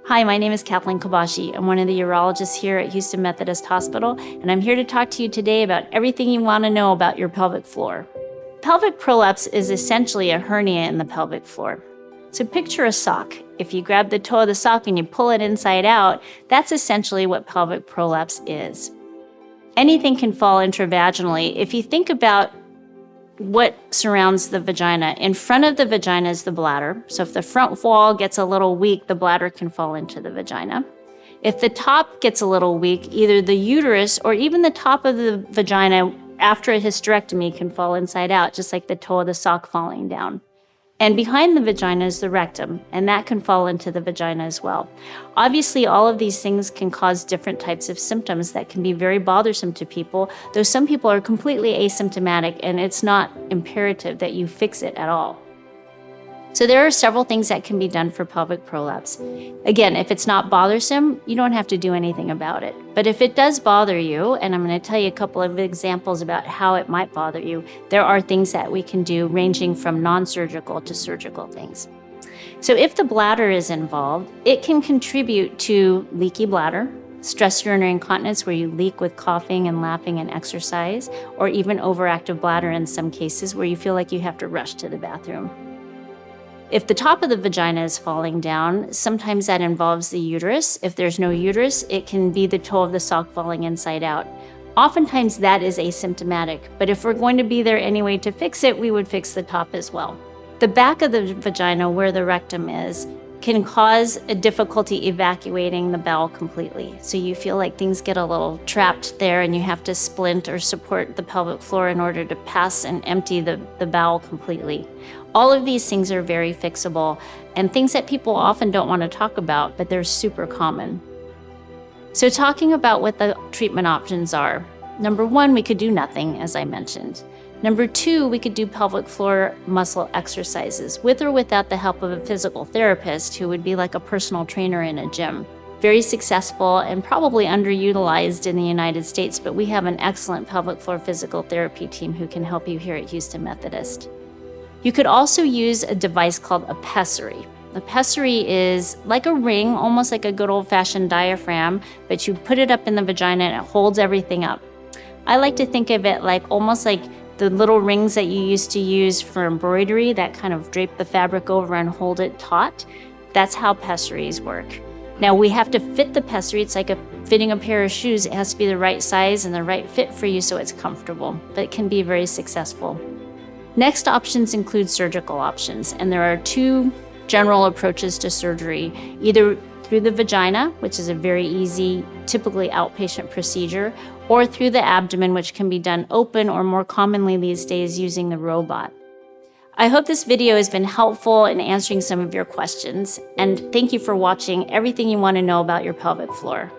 Hi, my name is Kathleen Kobashi. I'm one of the urologists here at Houston Methodist Hospital, and I'm here to talk to you today about everything you want to know about your pelvic floor. Pelvic prolapse is essentially a hernia in the pelvic floor. So picture a sock. If you grab the toe of the sock and you pull it inside out, that's essentially what pelvic prolapse is. Anything can fall intravaginally. If you think about what surrounds the vagina, in front of the vagina is the bladder. So if the front wall gets a little weak, the bladder can fall into the vagina. If the top gets a little weak, either the uterus or even the top of the vagina after a hysterectomy can fall inside out, just like the toe of the sock falling down. And behind the vagina is the rectum, and that can fall into the vagina as well. Obviously, all of these things can cause different types of symptoms that can be very bothersome to people, though some people are completely asymptomatic, and it's not imperative that you fix it at all. So there are several things that can be done for pelvic prolapse. Again, if it's not bothersome, you don't have to do anything about it. But if it does bother you, and I'm going to tell you a couple of examples about how it might bother you, there are things that we can do ranging from non-surgical to surgical things. So if the bladder is involved, it can contribute to leaky bladder, stress urinary incontinence where you leak with coughing and laughing and exercise, or even overactive bladder in some cases where you feel like you have to rush to the bathroom. If the top of the vagina is falling down, sometimes that involves the uterus. If there's no uterus, it can be the toe of the sock falling inside out. Oftentimes that is asymptomatic, but if we're going to be there anyway to fix it, we would fix the top as well. The back of the vagina, where the rectum is, can cause a difficulty evacuating the bowel completely. So you feel like things get a little trapped there and you have to splint or support the pelvic floor in order to pass and empty the bowel completely. All of these things are very fixable and things that people often don't want to talk about, but they're super common. So talking about what the treatment options are. Number one, we could do nothing, as I mentioned. Number two, we could do pelvic floor muscle exercises with or without the help of a physical therapist who would be like a personal trainer in a gym. Very successful and probably underutilized in the United States, but we have an excellent pelvic floor physical therapy team who can help you here at Houston Methodist. You could also use a device called a pessary. A pessary is like a ring, almost like a good old-fashioned diaphragm, but you put it up in the vagina and it holds everything up. I like to think of it like almost like the little rings that you used to use for embroidery that kind of drape the fabric over and hold it taut. That's how pessaries work. Now we have to fit the pessary. It's like fitting a pair of shoes. It has to be the right size and the right fit for you so it's comfortable, but it can be very successful. Next options include surgical options, and there are two general approaches to surgery, either through the vagina, which is a very easy, typically outpatient procedure, or through the abdomen, which can be done open or more commonly these days using the robot. I hope this video has been helpful in answering some of your questions, and thank you for watching everything you want to know about your pelvic floor.